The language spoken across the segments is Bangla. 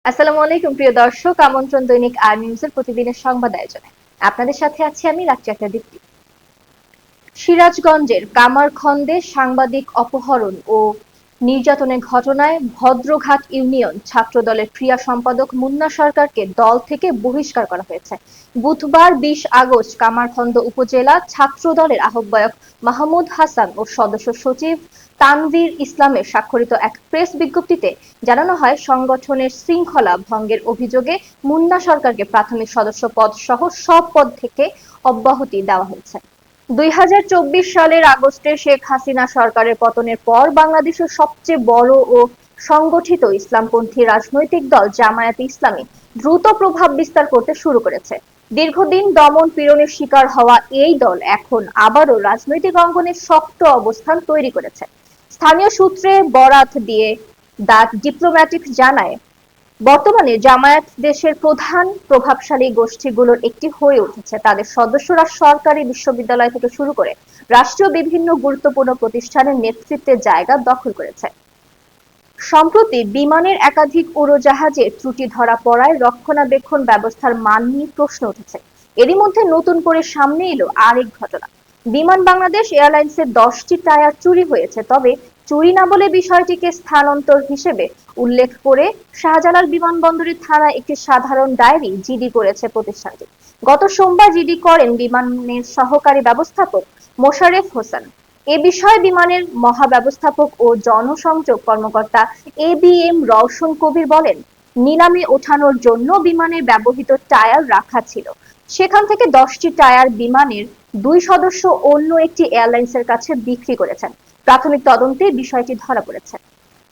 আসসালামু আলাইকুম প্রিয় দর্শক, আমন্ত্রণ দৈনিক আর নিউজের প্রতিদিনের সংবাদ আয়োজনে। আপনাদের সাথে আছি আমি রাকিয়াতা দীপ্তি। সিরাজগঞ্জের কামারখন্দে সাংবাদিক অপহরণ ও নির্যাতনের ঘটনায় ভদ্রঘাট ইউনিয়ন ছাত্রদলের ক্রিয়া সম্পাদক মুন্না সরকারকে দল থেকে বহিষ্কার করা হয়েছে। বুধবার 20 আগস্ট কামারখন্দ উপজেলা ছাত্রদলের আহ্বায়ক মাহমুদ হাসান ও সদস্য সচিব তানভীর ইসলামের স্বাক্ষরিত এক প্রেস বিজ্ঞপ্তিতে জানানো হয়, সংগঠনের শৃঙ্খলা ভঙ্গের অভিযোগে মুন্না সরকারকে প্রাথমিক সদস্য পদ সহ সব পদ থেকে অব্যাহতি দেওয়া হয়েছে। 2024 সালের আগস্টে শেখ হাসিনা সরকারের পতনের পর বাংলাদেশের সবচেয়ে বড় ও সংগঠিত ইসলামপন্থী রাজনৈতিক দল জামায়াতে ইসলামী দ্রুত প্রভাব বিস্তার করতে শুরু করেছে। দীর্ঘদিন দমন পীড়নের শিকার হওয়া এই দল এখন আবারও রাজনৈতিক অঙ্গনে শক্ত অবস্থান তৈরি করেছে। স্থানীয় সূত্রে বরাত দিয়ে দ্য ডিপ্লোম্যাটিক জানায়, বর্তমানে জামায়াত দেশের প্রধান প্রভাবশালী গোষ্ঠীগুলোর একটি হয়ে উঠেছে। তাদের সদস্যরা সরকারি বিশ্ববিদ্যালয় থেকে শুরু করে রাষ্ট্রীয় বিভিন্ন গুরুত্বপূর্ণ প্রতিষ্ঠানের নেতৃত্বের জায়গা দখল করেছে। সম্প্রতি বিমানের একাধিক উড়োজাহাজে ত্রুটি ধরা পড়ায় রক্ষণাবেক্ষণ ব্যবস্থার মান নিয়ে প্রশ্ন উঠেছে। এরই মধ্যে নতুন করে সামনে এলো আরেক ঘটনা। বিমান বাংলাদেশ এয়ারলাইন্সের 10টি টায়ার চুরি হয়েছে, তবে চুরি না বলে বিষয়টিকে স্থানান্তর হিসেবে উল্লেখ করে শাহজালাল বিমানবন্দরের থানায় একটি সাধারণ ডায়েরি জিডি করেছে প্রতিষ্ঠানটি। গত সোমবার জিডি করেন বিমানের সহকারী ব্যবস্থাপক মোশারেফ হোসেন। এ বিষয়ে বিমানের মহাব্যবস্থাপক ও জনসংযোগ কর্মকর্তা এবিএম রওশন কবির বলেন, নিলামে ওঠানোর জন্য বিমানের ব্যবহৃত টায়ার রাখা ছিল। সেখান থেকে 10টি টায়ার বিমানের 2 সদস্য অন্য একটি এয়ারলাইন্সের কাছে বিক্রি করেছেন। প্রাথমিক তদন্তে বিষয়টি ধরা পড়েছে।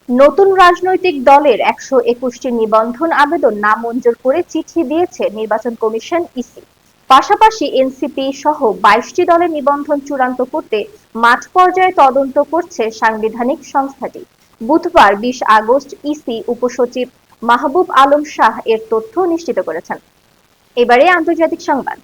নতুন রাজনৈতিক দলের 121টি নিবন্ধন আবেদন নামঞ্জুর করে চিঠি দিয়েছে নির্বাচন কমিশন ইসি। পাশাপাশি এনসিপি সহ 22টি দলের নিবন্ধন চূড়ান্ত করতে মাঠ পর্যায়ে তদন্ত করছে সাংবিধানিক সংস্থাটি। বুধবার 20 আগস্ট ইসি উপসচিব মাহবুব আলম শাহ এর তথ্য নিশ্চিত করেছেন। এবারে আন্তর্জাতিক সংবাদ।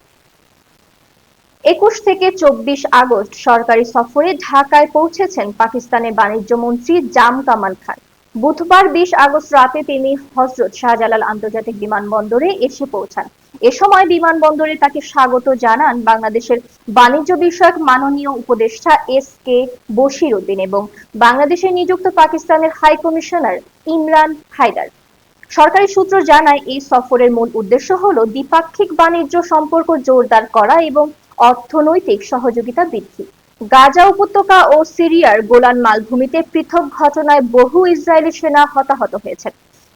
21 থেকে 24 আগস্ট সরকারি সফরে ঢাকায় পৌঁছেছেন পাকিস্তানের বাণিজ্য মন্ত্রী জাম কামাল খান। বুধবার 20 আগস্ট রাতে তিনি হযরত শাহজালাল আন্তর্জাতিক বিমানবন্দরে এসে পৌঁছান। এ সময় বিমানবন্দরে তাকে স্বাগত জানান বাংলাদেশের বাণিজ্য বিষয়ক মাননীয় উপদেষ্টা এস.কে বশির উদ্দিন এবং বাংলাদেশে নিযুক্ত পাকিস্তানের হাই কমিশনার ইমরান হায়দার। সরকারি সূত্র জানায়, এই সফরের মূল উদ্দেশ্য হলো দ্বিপাক্ষিক বাণিজ্য সম্পর্ক জোরদার করা এবং অর্থনৈতিক সহযোগিতা বৃদ্ধি। গাজা উপত্যকা ও সিরিয়ার গোলান মালভূমিতে পৃথক ঘটনায় বহু ইসরায়েলি সেনা হতাহত হয়েছেন।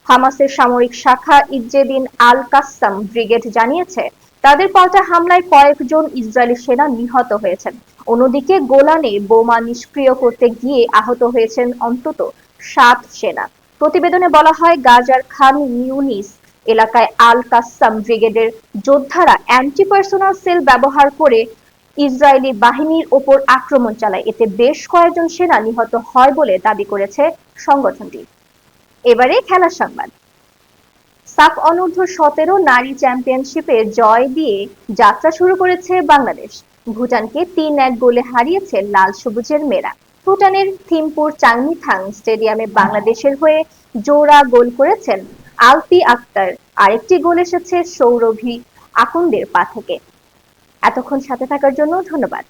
হামাসের সামরিক শাখা ইজ্জেদিন আল কাসসাম ব্রিগেড জানিয়েছে, তাদের পাল্টা হামলায় কয়েকজন ইসরায়েলি সেনা নিহত হয়েছেন। অন্যদিকে গোলানে বোমা নিষ্ক্রিয় করতে গিয়ে আহত হয়েছেন অন্তত 7 সেনা। প্রতিবেদনে বলা হয়, গাজার খান ইউনিস এলাকায় আল কাসসাম ব্রিগেডের যোদ্ধারা অ্যান্টি পার্সোনাল সেল ব্যবহার করে ইসরায়েলি বাহিনীর ওপর আক্রমণ চালায়। এতে বেশ কয়েকজন সেনা নিহত হয় বলে দাবি করেছে সংগঠনটি। এবারে খেলার সংবাদ। সাফ অনূর্ধ্ব-17 নারী চ্যাম্পিয়নশিপে জয় দিয়ে যাত্রা শুরু করেছে বাংলাদেশ। ভুটানকে 3-1 গোলে হারিয়েছে লাল সবুজের মেয়েরা। ভুটানের থিম্পুর চাংমিথাং স্টেডিয়ামে বাংলাদেশের হয়ে জোড়া গোল করেছেন আলপি আক্তার। আরেকটি গোল এসেছে সৌরভী আকুন্দের পা থেকে। এতক্ষণ সাথে থাকার জন্য ধন্যবাদ।